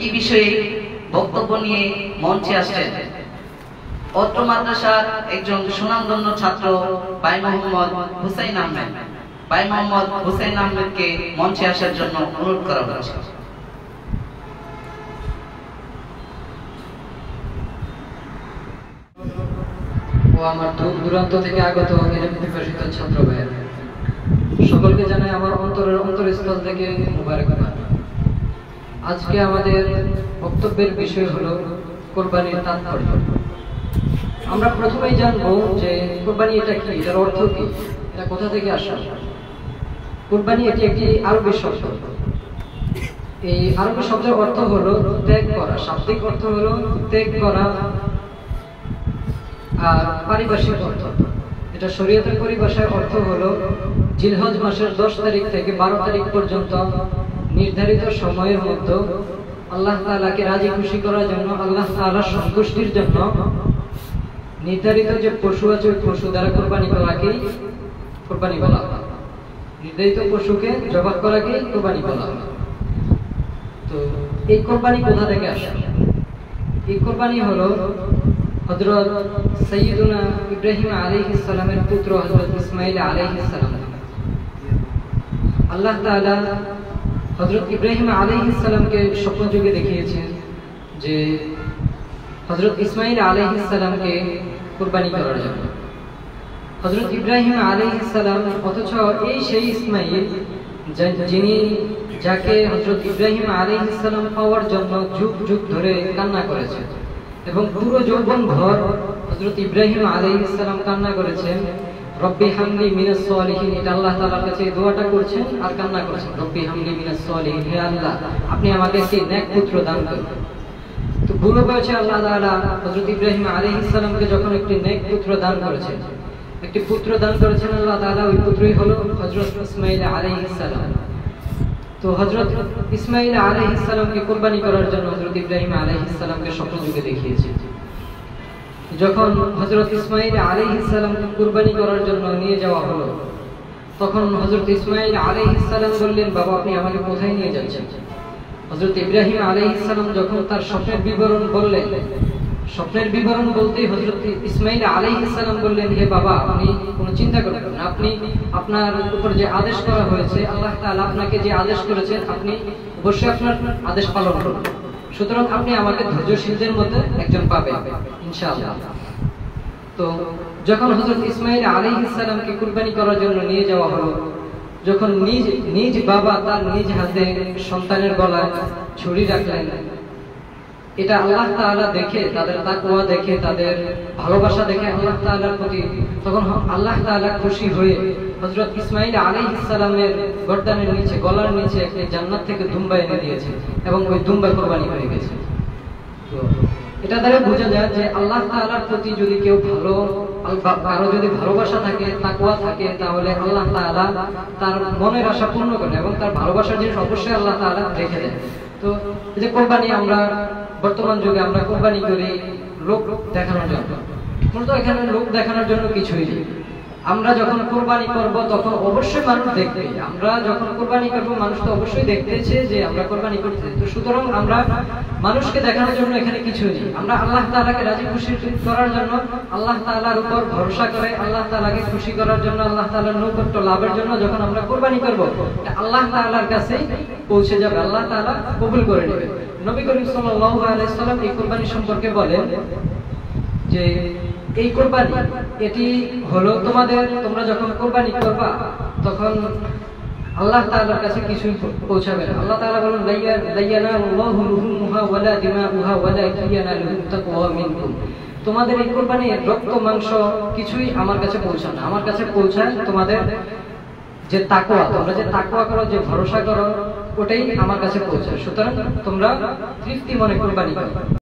একই বিষয়ে বক্তব্য নিয়ে মঞ্চে আসছেন অত্র মাদ্রাসার একজন সুনামধন্য ছাত্র ভাই মোহাম্মদ হুসাইন আহমেদ। ভাই মোহাম্মদ হুসাইন আহমেদকে মঞ্চে আসার জন্য অনুরোধ করা হচ্ছে। ও আমার দূর দূরান্ত থেকে আগত এরকম বিভাষিত ছাত্র ভাইয়েরা, সকলকে জানাই আমার অন্তরের অন্তরস্থল থেকে মুবারকবাদ। আজকে আমাদের বক্তব্যের বিষয় হলো কোরবানির তাৎপর্য। আমরা প্রথমেই জানবো যে কোরবানি এটা কি, এটার অর্থ কি, এটা কোথা থেকে আসে। কোরবানি এটি একটি আরবি শব্দ। এই আরবি শব্দের অর্থ হলো ত্যাগ করা, শাব্দিক অর্থ হলো ত্যাগ করা, আর পারিভাষিক অর্থ এটা শরীয়তের পরিভাষায় অর্থ হলো জিলহজ মাসের 10 তারিখ থেকে 12 তারিখ পর্যন্ত নির্ধারিত সময়ের মধ্যে আল্লাহ তাআলাকে রাজি খুশি করার জন্য, আল্লাহ তাআলার সন্তুষ্টির জন্য নির্ধারিত যে পশু আছে ওই পশু দ্বারা কোরবানি করাকেই কোরবানি বলা হয়। নির্ধারিত পশুকে জবাই করাকেই কোরবানি বলা হয়। তো এই কোরবানি কোথা থেকে আসে? এই কোরবানি হলো হযরত সাইয়্যিদুনা ইব্রাহিম আলাইহিস সালামের পুত্র হযরত ইসমাঈল আলাইহিস সালাম। আল্লাহ তাআলা হযরত ইব্রাহিম আলাইহিস সালামকে স্বপ্ন যুগে দেখিয়েছেন যে হযরত ইসমাঈল আলাইহিস সালামকে কুরবানি করার জন্য। হযরত ইব্রাহিম আলাইহিস সালাম, অথচ এই সেই ইসমাঈল যিনি যাকে হযরত ইব্রাহিম আলাইহিস সালাম পাওয়ার জন্য যুগ যুগ ধরে কান্না করেছেন এবং পুরো যৌবন ভর হযরত ইব্রাহিম আলাইহিস সালাম কান্না করেছেন, রব্বি হামলি মিনাস সালিহিন। এটা আল্লাহ তাআলার কাছে এই দোয়াটা করছেন আর কান্না করেছেন, রব্বি হামলি মিনাস সালিহিন, হে আল্লাহ আপনি আমাকে একটি নেক পুত্র দান করুন। তো বুড়ো বয়সে আল্লাহ তাআলা হযরত ইব্রাহিম আলাইহিস সালামকে যখন একটি নেক পুত্র দান করেছেন, একটি পুত্র দান করেছেন আল্লাহ তাআলা, ওই পুত্রই হলো হযরত ইসমাঈল আলাইহিস সালাম। তো হযরত ইসমাঈল আলাইহিস সালামকে কুরবানি করার জন্য হযরত ইব্রাহিম আলাইহিস সালামকে স্বপ্ন যুগে দেখিয়েছেন। যখন হযরত ইসমাঈল আলাইহিস সালামকে কুরবানি করার জন্য নিয়ে যাওয়া হলো, তখন হযরত ইসমাঈল আলাইহিস সালাম বললেন, বাবা আপনি আমাকে কোথায় নিয়ে যাচ্ছেন? হযরত ইব্রাহিম আলাইহিস সালাম যখন তার স্বপ্নের বিবরণ বললেন, স্বপ্নের বিবরণ বলতেই হযরত ইসমাঈল আলাইহিস সালাম বললেন, হে বাবা আপনি কোনো চিন্তা করবেন না, আপনি আপনার উপর যে আদেশ করা হয়েছে, আল্লাহ তাআলা আপনাকে যে আদেশ করেছেন আপনি অবশ্যই আপনার আদেশ পালন করবেন। সুতরাং আপনি আমাকে ধৈর্যশীলদের মধ্যে একজন পাবেন ইনশাআল্লাহ। তো যখন হযরত ইসমাঈল আলাইহিস সালামকে কুরবানি করার জন্য নিয়ে যাওয়া হলো, যখন নিজ বাবা তার নিজ হাতে সন্তানের গলায় ছুরি রাখলেন, এটা আল্লাহ তাআলা দেখে, তাদের তাকওয়া দেখে, তাদের ভালোবাসা দেখে আল্লাহ তাআলার প্রতি, তখন আল্লাহ তাআলা খুশি হয়ে হযরত ইসমাঈল আলাইহিস সালামের গর্দানের নিচে, গলার নিচে একটি জান্নাত থেকে দুম্বা এনে দিয়েছে এবং ওই দুম্বা কুরবানি হয়ে গেছে। তো এটা দ্বারা বোঝা যায় যে আল্লাহ তাআলার প্রতি যদি কেউ কারো যদি ভালোবাসা থাকে, তাকওয়া থাকে, তাহলে আল্লাহ তাআলা তার মনের আশা পূর্ণ করেন এবং তার ভালোবাসার জিনিস অবশ্যই আল্লাহ তাআলা রেখে দেন। তো এই যে কোরবানি, আমরা বর্তমান যুগে আমরা কোরবানি করি লোক দেখানোর জন্য। মূলত এখানে লোক দেখানোর জন্য কিছুই নেই। আমরা যখন কোরবানি করব তখন অবশ্যই মানুষ দেখবে। আমরা যখন কোরবানি করব মানুষ তো অবশ্যই দেখতেছে যে আমরা কোরবানি করতে। তো সুতরাং আমরা মানুষকে দেখানোর জন্য এখানে কিছুই নেই। আমরা আল্লাহ তাআলাকে রাজি খুশি করার জন্য, আল্লাহ তাআলার উপর ভরসা করে আল্লাহ তাআলাকে খুশি করার জন্য, আল্লাহ তাআলার নৈকট্য লাভের জন্য যখন আমরা কোরবানি করব, এটা আল্লাহ তাআলার কাছে পৌঁছে যাবে, আল্লাহ তাআলা কবুল করে নেবে। নবী করিম সাল্লাল্লাহু আলাইহি সাল্লাম এই কোরবানি সম্পর্কে বলেন যে এই কোরবানি এটি হলো তোমরা যখন কোরবানি করবা তখন আল্লাহ তাআলার কাছে কিছুই পৌঁছাবে না। আল্লাহ তাআলা বলেন, লাইয়ানাল্লাহু লুহুমুহা ওয়ালা দিমাউহা ওয়ালাকিন ইয়ানালুহুম তাকওয়া মিনকুম। তোমাদের এই কোরবানির রক্ত মাংস কিছুই আমার কাছে পৌঁছায় না, আমার কাছে পৌঁছায় তোমাদের যে তাকওয়া, তোমরা যে তাকওয়া করো, যে ভরসা করো, ওটাই আমার কাছে পৌঁছায়। সুতরাং তোমরা তৃপ্তি মনে কোরবানি করো।